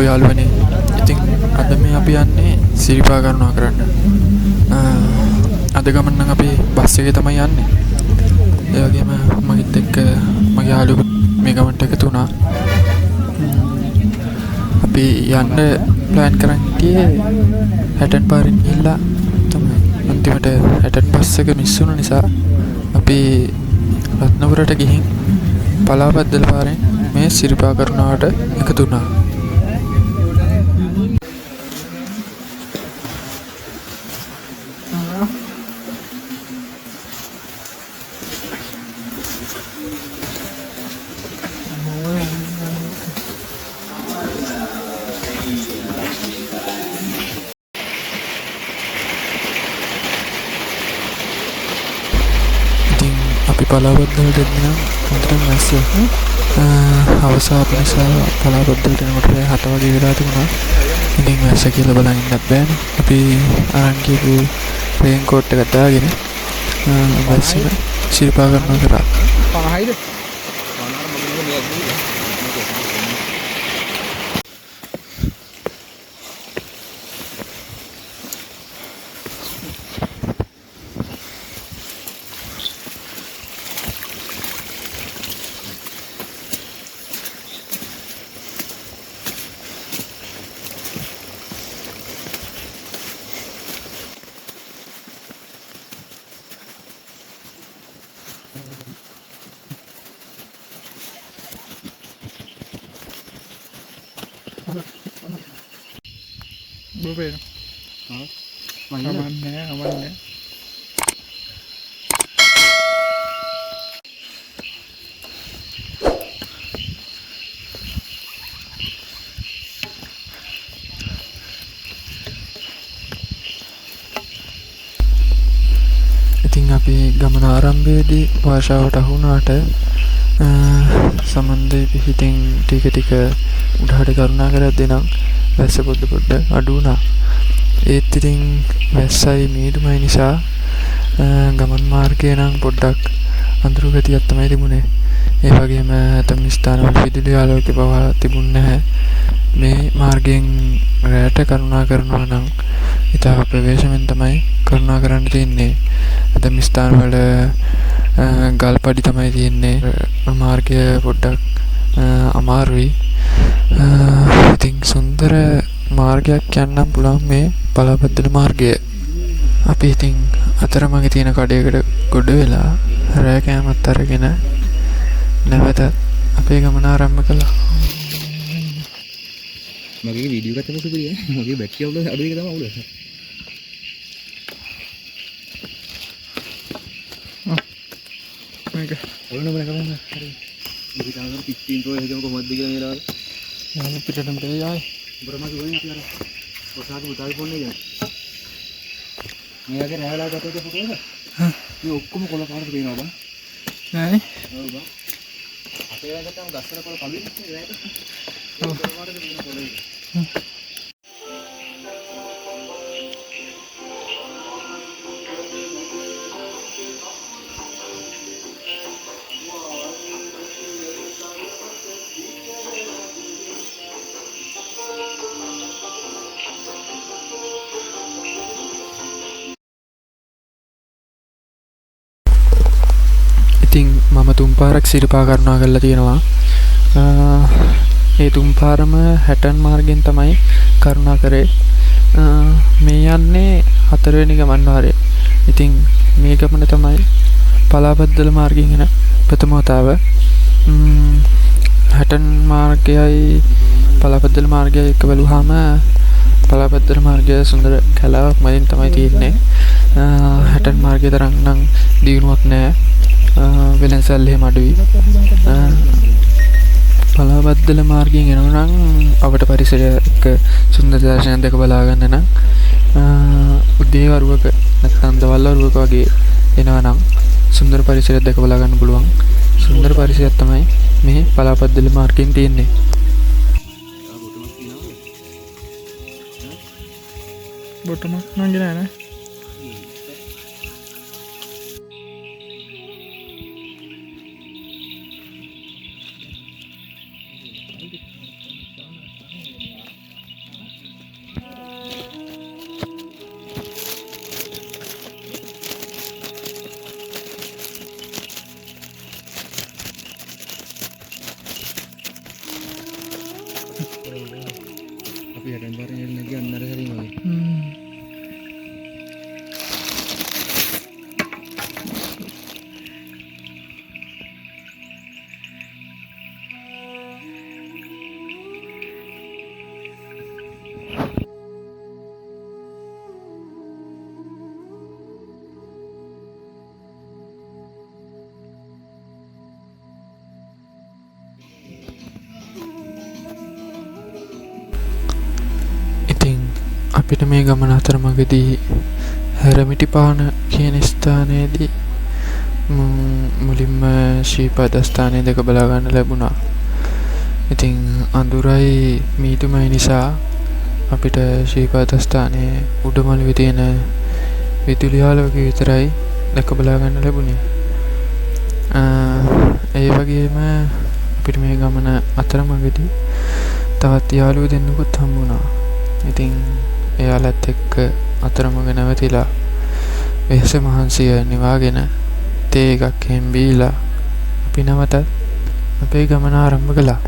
යාළුවනේ. ඉතින් අද මේ අපි යන්නේ සිරිපා කරුණා කරන්න. අද ගමන් නම් අපි බස් එකේ තමයි යන්නේ. ඒ වගේම මගෙත් එක්ක මගේ යාළුවෝ මේ ගමන්ට එකතු වුණා. අපි යන්න ප්ලෑන් කරන් හිටියේ හැටන් පාරින් ගිහිල්ලා තමයි. අන්තිමට හැටන් බස් එක මිස් වුණ නිසා අපි රත්නපුරට ගිහින් පලාපද්දල පාරෙන් මේ සිරිපා කරුණාවට එකතු වුණා. අපි පලාපද්දලට එන්නේ නම් හොඳටම වැස්ස අවසාප නිසා පලාපද්දලට එනකොට 7 වගේ වෙලා තිබුණා. ඉතින් වැස්ස කියලා බලන් ඉන්නත් බෑනේ. අපි අරන් ගිහපු රේන් කෝට් එක දාගෙන වැස්සෙම සිරිපා කරනවා කරා. 50යිද? Bobel. Aman. ඉතින් අපි ගමන ආරම්භයේදී භාෂාවට අහු වුණාට සමන්දේ පිහිටින් ටික උඩහට කරුණා කරද්දී නම් වැස්ස පොඩ අඩු වුණා. ඒත් ඉතින් වැස්සයි මීදුමයි නිසා ගමන් මාර්ගය නම් පොඩ්ඩක් අඳුරු ගතියක් තමයි තිබුණේ. ඒ වගේම ඇතම් ස්ථානවල විදුලි ආලෝකය පවා තිබුණේ නැහැ. මේ මාර්ගයෙන් රැට කරුණා කරනවා නම් ඉතා ප්‍රවේශමෙන් තමයි කරුණා කරන්න තියෙන්නේ. ඇතම් ස්ථානවල ගල්පඩි තමයි තියෙන්නේ. මාර්ගය පොඩ්ඩක් අමාරුයි. ඉතින් සුන්දර මාර්ගයක් යන්නම් පුළුවන් මේ පලාපද්දල මාර්ගය. අපි ඉතින් අතරමඟ තියෙන කඩයකට ගොඩ වෙලා රෑ කෑමත් අරගෙන නැවත අපේ ගමන ආරම්භ කළා. මගේ වීඩියෝ එකත් තමයි සුපිරිය. මගේ බැටරි අවුල අඩු එක තමයි අවුල. මේක ඔන්න මම කරන්නේ. හරි. ඉතින් තාම 15 ප්‍රෝ එකම කොහොමද කියලා මේ ලාවල. යාළුවෝ පිටටම ගියා ආයි. බරමයි වෙන්නේ අපි අර. ඔසාගේ පුතාගේ ෆෝන් එකේ. මේ වගේ රැවලා ගතට පොකේද? මේ ඔක්කොම කොළ පාට පේනවා බං. නෑනේ. ඔව් බං. අපේ වැදටම ගස්සන කොළ කලින් නේ රැයට. ඔව්. කොළ පාටද පේන කොළ එක. ඉතින් මම තුන් පාරක් සිරිපා කරුණා කරලා තියෙනවා. ඒ තුන් පාරම හැටන් මාර්ගෙන් තමයි කරුණා කරේ. මේ යන්නේ 4 වෙනි ගමන් වාරය. ඉතින් මේ ගමන තමයි පලාපද්දල මාර්ගයෙන් එන ප්‍රථම වතාව. හැටන් මාර්ගයයි පලාපද්දල මාර්ගයයි එක බැලුවාම පලාපද්දල මාර්ගය සුන්දර කැලාවක් මැදින් තමයි තියෙන්නේ. හැටන් මාර්ගය තරම් නම් දියුණුවක් නැහැ. වෙනසල් එහෙම අඩුයි. පලාපද්දල මාර්ගයෙන් එනවා නම් අපට පරිසරය එක්ක සුන්දර දර්ශනයක් දැක බලා ගන්න නම් උදේ වරුවක නැත්නම් දවල් වරුවක වගේ එනවා නම් සුන්දර පරිසරයක් දැක බලා ගන්න පුළුවන්. සුන්දර පරිසරයක් තමයි මේ පලාපද්දල මාර්ගයෙන් තියෙන්නේ. බොටමක් නම් ගේ නෑ. අපිට මේ ගමන අතරමඟදී හැරමිටිපාන කියන ස්ථානයේදී මුලින්ම ශ්‍රීපදස්ථානය දෙක බලා ගන්න ලැබුණා. ඉතින් අඳුරයි මීදුමයි නිසා අපිට ශ්‍රීපදස්ථානයේ උඩමළුවේ තියෙන විදුලි ආලෝකය විතරයි දැක බලා ගන්න ලැබුණේ. ඒ වගේම අපිට මේ ගමන අතරමඟදී තවත් යාළුවෝ දෙන්නෙකුත් හම්බුණා. ඉතින් එයාලත් එක්ක අතරමඟ නැවතිලා වෙහෙස මහන්සිය නිවාගෙන තේ එකක් එහෙම බීලා අපි නැවතත් අපේ ගමන ආරම්භ කළා.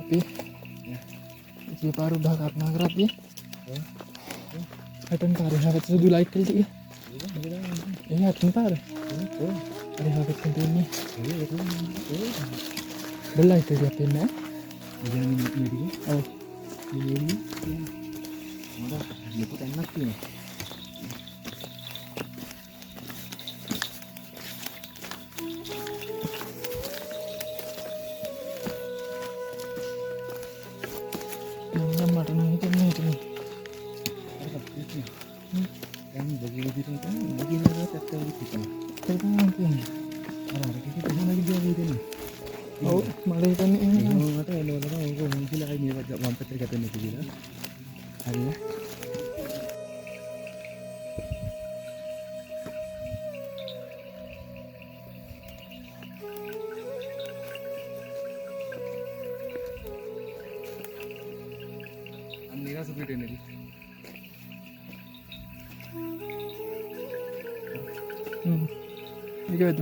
අපි ඉතින් පාර උඩ කල්පනා කරද්දී හටන් පාරේ හැරෙත් සුදු ලයිට් එක ටික එහේ හටන් පාරේ අර හැරෙත් තියෙන්නේ බල් ලයිට් එක තියෙන්නේ ඉතින් මේ ඔව් මේ මොකද ලොකු තැන්නක් තියෙනවා. Good.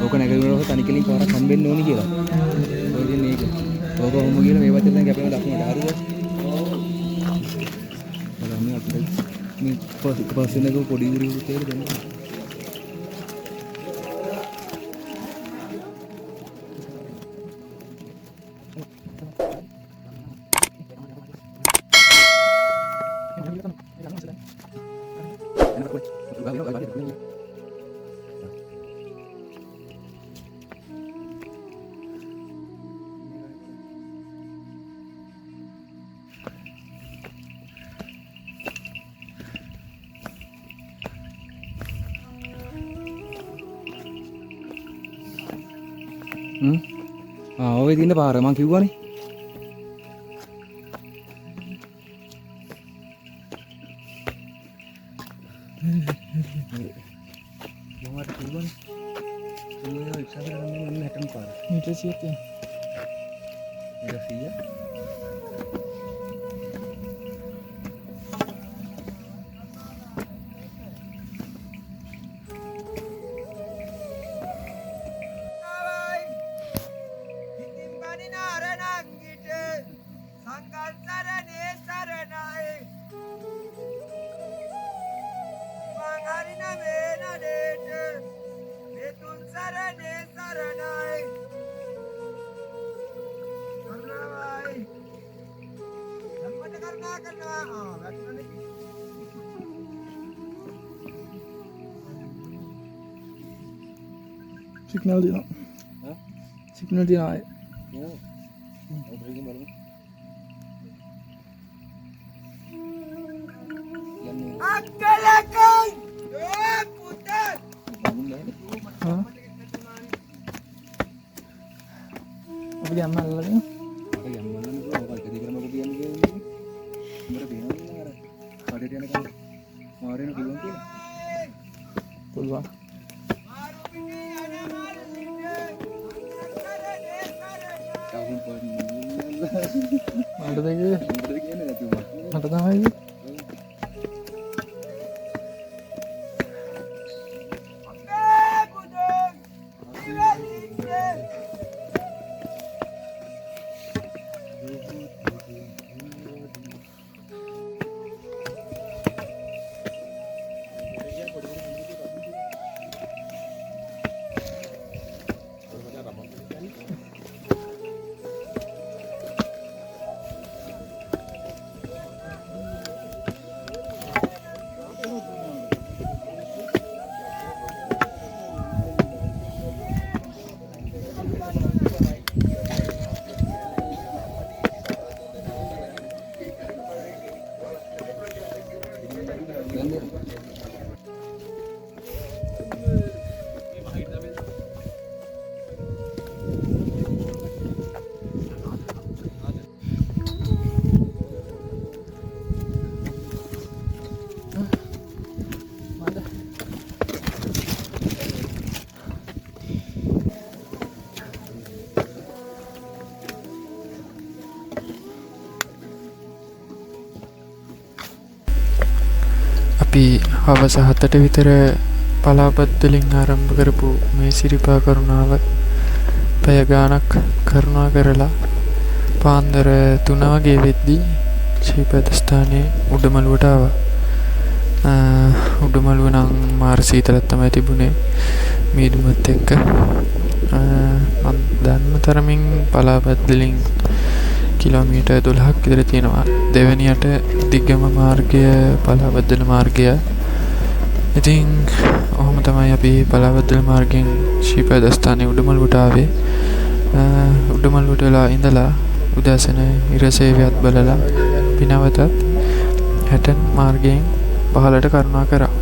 ඕක නැගිටිනකොට තනිකලින් පාරක් හම්බෙන්න ඕනි කියලා. ඔය ඉතින් මේක. ඕක හොම කියලා මේ වත්තෙන් දැන් කැපෙන දක්නට හරිද? බලන්න අපිට මේ පස්සෙන් එක පොඩි විදිහට තේරෙ දෙන්න. ඔය දින්න පාර මං කිව්වනේ. මොහොත කිව්වනේ. ඒ ඉස්සර ගන්න මම හැටම් පාර. මීටර් 100ක් තියෙනවා. ඒක 100. සිග්නල් දෙනවා. සිග්නල් දෙනවා ආයේ. හා අපි යන්න අල්ලගෙන පුළුවන්. මට දෙකේ මට තමයි අපි හවස 7ට විතර පලාපත් වලින් ආරම්භ කරපු මේ සිරිපා කරුණාව පැය ගාණක් කරුණා කරලා පාන්දර 3 වගේ වෙද්දී ශ්‍රීපද ස්ථානයේ උඩමළුවට ආවා. උඩමළුව නම් මාර සීතලක් තමයි තිබුණේ මීදුමත් එක්ක. මම දන්න තරමින් පලාපත් වලින් කිලෝමීටර් 12ක් විතර තියෙනවා. දෙවැනියට දිගම මාර්ගය පලාබද්දල මාර්ගය. ඉතින් ඔහොම තමයි අපි පලාබද්දල මාර්ගයෙන් ශ්‍රීපද ස්ථානයේ උඩමළුවට ආවේ. උඩමළුවට වෙලා ඉඳලා උදෑසන ඉරසේවයත් බලලා පිනවතත් හැටන් මාර්ගයෙන් පහළට කරුණා කරා.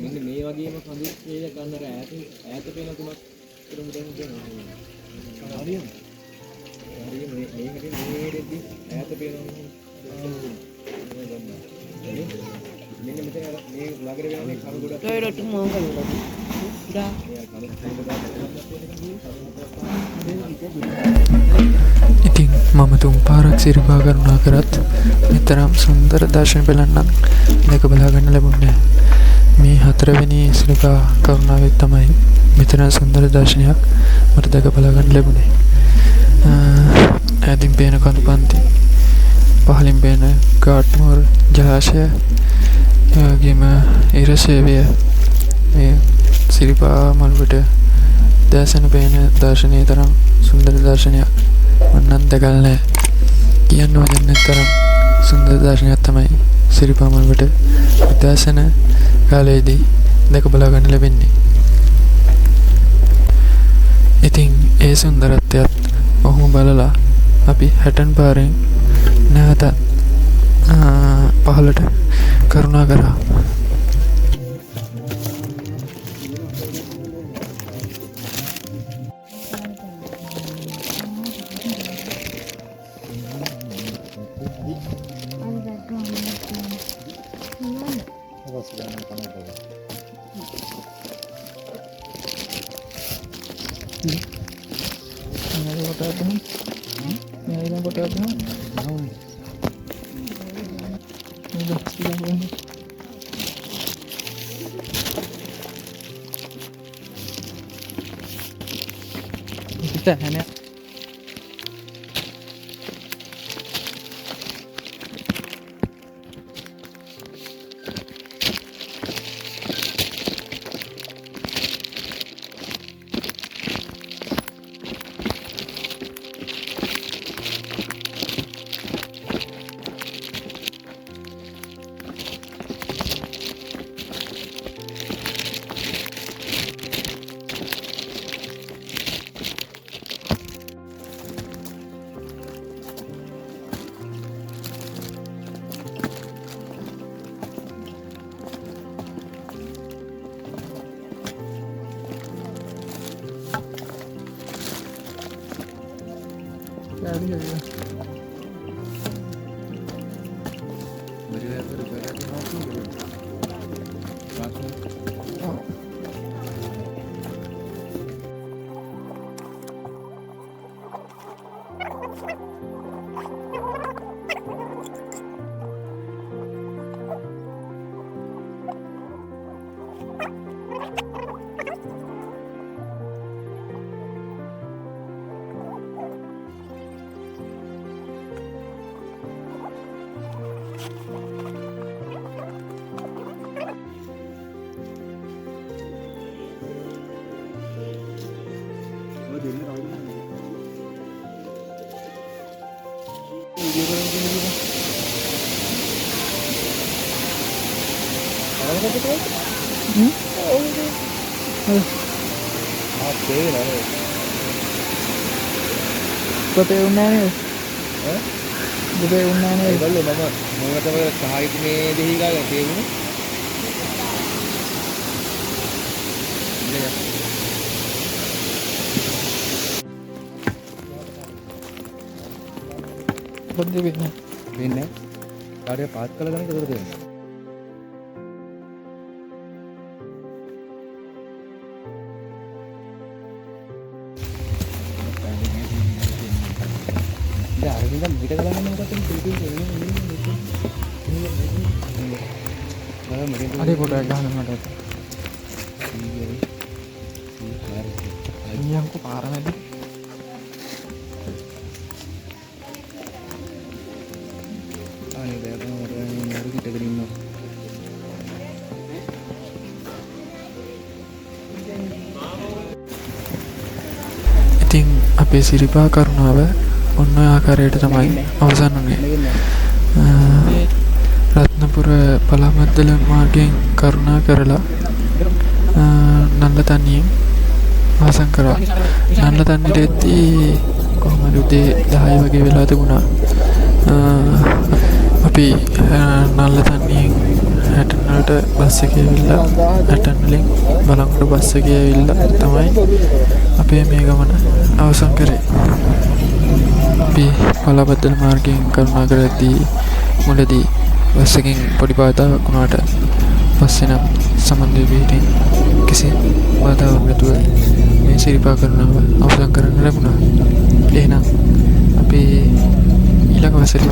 මෙන්න මේ වගේම කඳු වේල ගන්නර ඈත පේන තුනක් කිලෝමීටර් දෙනවා. හරියද? හරිය මේ හැටි මේ හෙඩෙද්දි ඈත පේනවා. මෙන්න මෙතන මේ ළඟට වෙන මේ කඳු ගොඩක් ඩයරෙක්ට් මංගල ඉඩා ඉතින් මම තුන් පාරක් සිරිපා කරුණා කරත් මෙතරම් සුන්දර දර්ශන බලන්න මේක බලා ගන්න ලැබුණේ මේ හතරවෙනි සිරිපා කරුණාවෙත් තමයි මෙතරම් සුන්දර දර්ශනයක් මට දැක බලා ගන්න ලැබුණේ. ඈතින් පේන කඳු පන්ති, පහළින් පේන ගාට්මෝර් ජලාශය, ඒ වගේම ඉරසේවය, මේ සිරිපා මළුවට දැසෙන පේන දර්ශනය තරම් සුන්දර දර්ශනයක් මම නම් දැකලා නැහැ. කියන්න වචන නැති තරම් සුන්දර දර්ශනයක් තමයි සිරිපා මළුවට දැසෙන කාලයේදී දැක බලා ගන්න ලැබෙන්නේ. ඉතින් ඒ සුන්දරත්වයත් ඔහොම බලලා අපි හැටන් පාරෙන් නැවත පහළට කරුණා කරා. Hanya Kote unnane Kote unnane ඒගොල්ලෝ මම මොනකටම සාහිත්‍ය මේ දෙහි ගාලා තේරුනේ Kote වෙන්නේ කාර්ය පාත් කළ ගමන් ඒකට දෙන්න Kita kalau memang kata ada foto jangan ada. Ini yang kok parah nih. Ini dia orang yang baru kita terima. Iting අපේ සිරිපා කරුණාව ඔන්න ආකාරයට තමයි අවසන් වුනේ. රත්නපුර පලාමද්දල මාර්ගයෙන් කරුණා කරලා නන්දතන්නියෙන් අවසන් කරා. නන්දතන්නියේදී කොහමද උදේ 10 වගේ වෙලා තිබුණා. අපි නන්දතන්නියෙන් හැටනට බස් එකේ ඇවිල්ලා හැටන් වලින් බලංගොඩ බස් එකේ ඇවිල්ලා තමයි අපේ මේ ගමන අවසන් කරේ. අපි පලාබද්දල මාර්ගයෙන් කරුණා කරද්දී මුලදී බස් එකකින් පොඩි බාධාවක් වුණාට පස්සේ නම් සම්බන්ධ වෙමින් කිසි බාධාවක් නැතුව මේ සිරිපා කරුණාව අවසන් කරන්න ලැබුණා. එහෙනම් අපි ඊළඟ වසරේ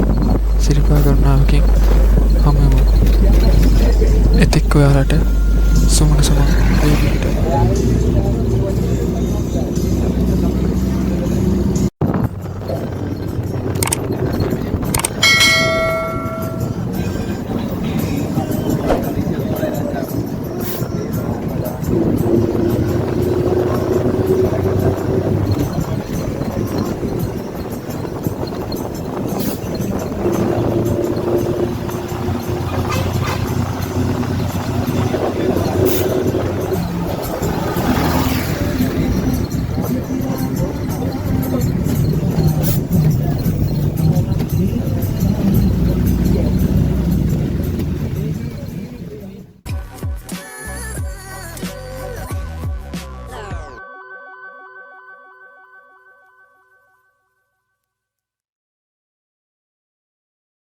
සිරිපා කරුණාවකින් හමු වෙමු. එතෙක් ඔයාලට සුමන සුමන